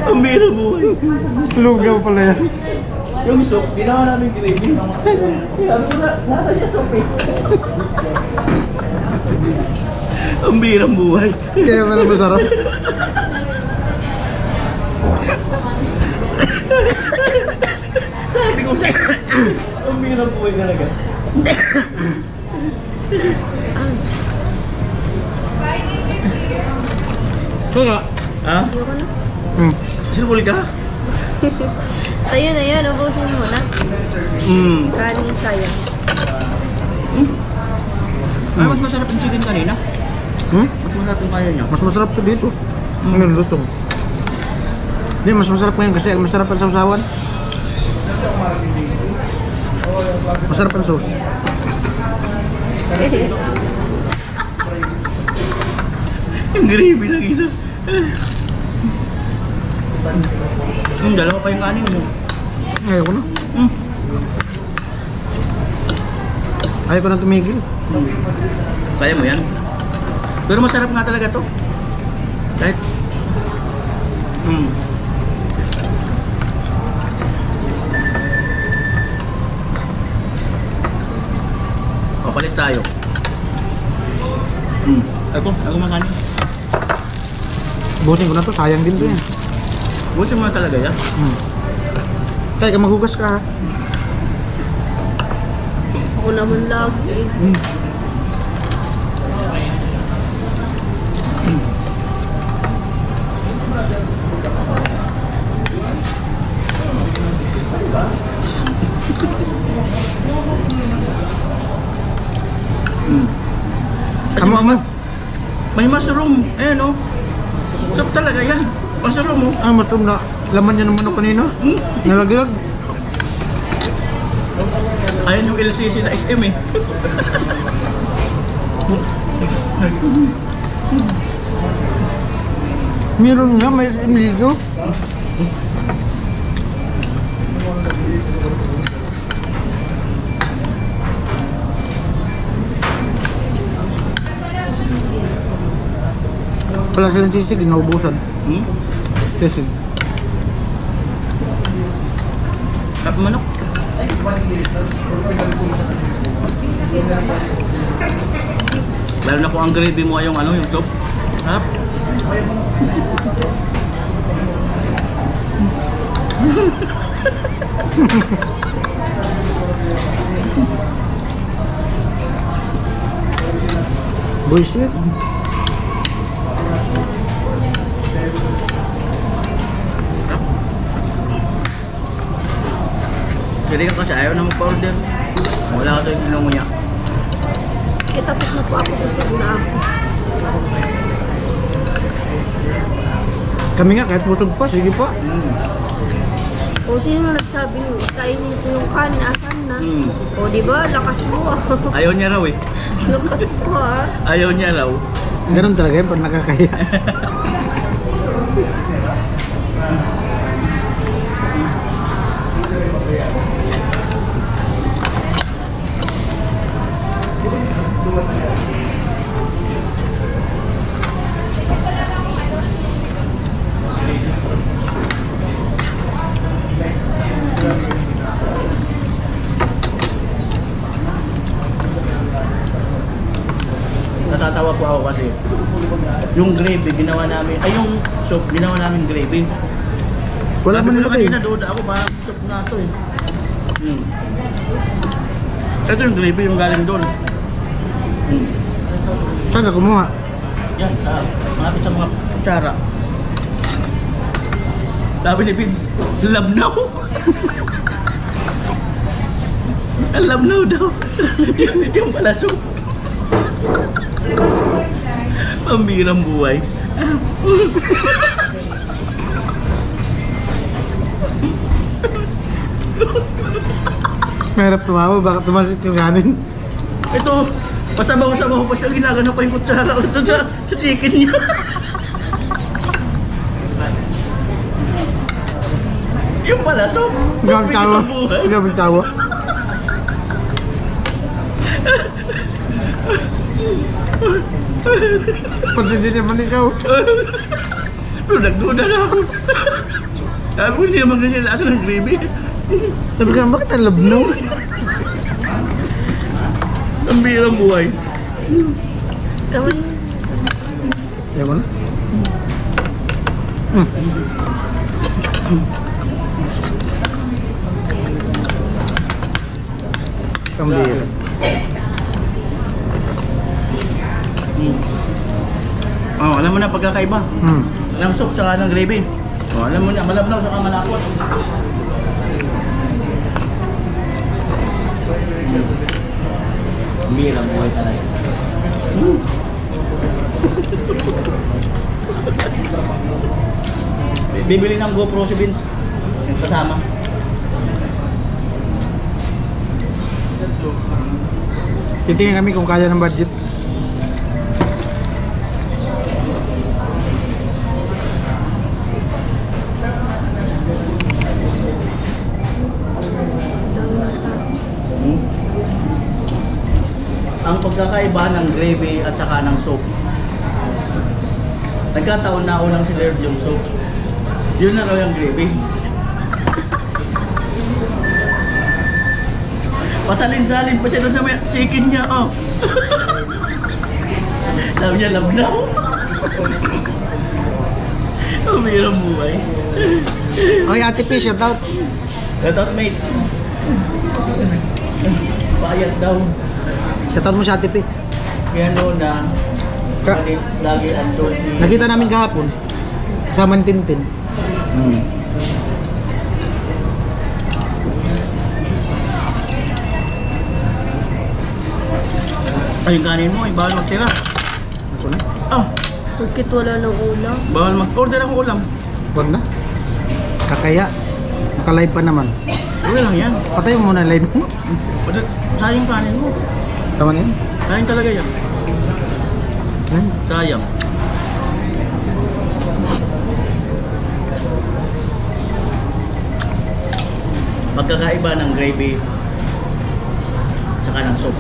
Ang bira buhay. Lugaw pala yan. Yung soup, ginawa namin gravy. Sabi ko na, nasa niya soup eh. Ang birang buhay. Kaya pala masarap. Sabi ko na, ang birang buhay talaga. Kaya? Ha? Ayoko na. Sinubuli ka? Sa'yo na yun, ubusin mo na. Kanin sayang. Ay, mas masarap yung chicken kanina. Mas masarap yung kaya niya. Mas masarap ka dito. Ang lutong. Hindi, mas masarap ngayon kasi masarap ang sausawan. Masarap ang sauce. Yung gravy lang isa. Dalawa pa yung kanin mo. Ayaw ko na. Ayaw ko na tumigil. Kaya mo yan. Pero masarap nga talaga to. Kahit papalit tayo. Ako makanin. Busin ko na to, sayang din to yan. Busin mo na talaga yan. Kaya ka maghugas ka ha. Ako naman lagi. Ama. May mushroom. Ayan o. Sarap talaga yan. Mushroom o. Matum na. Laman niya ng manok kanina. Nalaglag. Ayan yung LCC na SM eh. Meron nga, may dito. Wala silang sisig, naubusan. Sisig. Sarap manok. Lalo na kung ang gravy mo ay yung ano, yung soup. Sarap. Bullshit. Kaya ka kasi ayaw na magpa-order. Wala ka ito yung ginong niya. Tapos na po ako, busog na ako. Kami nga, kahit busog pa, sige pa. O sino nagsabi mo, kainin ko yung kanin, asan na? O diba, lakas mo ah. Ayaw niya raw eh. Lakas mo ah. Ayaw niya raw. Ganun talaga yun, pag nakakaya. Natatawa po ako kasi yung gravy ginawa namin, ay yung soup ginawa namin gravy. Wala man nila kanina doon ako ba soup na to eh. Ito yung gravy yung galing doon. Saan ka kumuha? Yan, malapit sa mga kutsara. Sabi ni Vince, labnaw. Ang labnaw daw. Yung pala soup. Pambirang buhay. Mahirap tumawa, baka tumalit yung kanin. Ito, pasabaw-sabaw pa siya, ginagana pa yung kutsara doon sa chicken niya. Yung pala, so, Gawin tawa. Gawin tawa. Pati din naman ikaw. Pero nagduda na ako. Sabi ko, hindi naman ganyan lasa ng gravy. Sabi ka, bakit ang labnaw? Ang birang buhay. Kamay. Ayaw mo na? Kambira. Oh, alam mo na pagkakaiba. Hmm. Ng soup tsaka ng gravy. Oh, alam mo na, malabnaw saka malapot. Ang birang buhay talaga. Bibili ng GoPro si Vince. Yung kasama. Titingin kami kung kaya ng budget. Hmm? Ang pagkakaiba ng gravy at saka ng soup. Nagkataon na unang sinerve yung soup. Yun na raw yung gravy. Pasalin-salin pa siya doon sa may chicken niya, oh. Sabi niya, labnaw. Ang birang buhay. Oy, Ate P, shout out. Shout out, mate. Payat daw. Shout out mo si Ate P. Kaya noon na, Ka- lagi ang si... Nakita namin kahapon. Kasama ni Tintin. Ay, yung kanin mo, bawal magtira. Ako na? Ah, Bakit wala ng ulam? bawal mag-order akong ulam. Huwag na. Kakaya. Naka-live pa naman. Okay lang yan. Patay mo muna live mo. Sayang kanin mo. Tama na yan. Sayang talaga yan. Yan. Sayang. Magkakaiba ng gravy saka ng soup.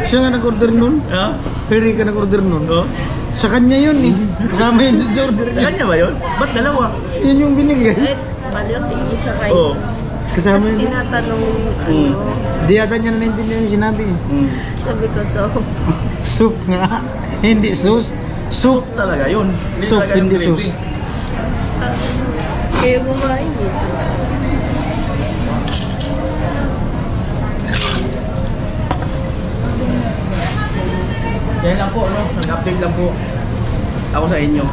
Siya nga nag-order nun. Ha? Pero ka nag-order nun. Oh? Sa kanya yun eh. Kasama yun sa order niya. Kanya ba yun? Ba't dalawa? Yan yung binigay. Eh, baliw, isa kayo. Oo. Kasama Tapos yun. tinatanong, Mm. ano, Di yata niya na naintindihan yung sinabi eh. Mm. sabi ko, so, Soup nga. Hindi sauce. Soup. Soup talaga yun. Soup, talaga yung hindi gravy. sauce. kayo kumain eh. Yan lang po, no? Nag-update lang po ako sa inyo.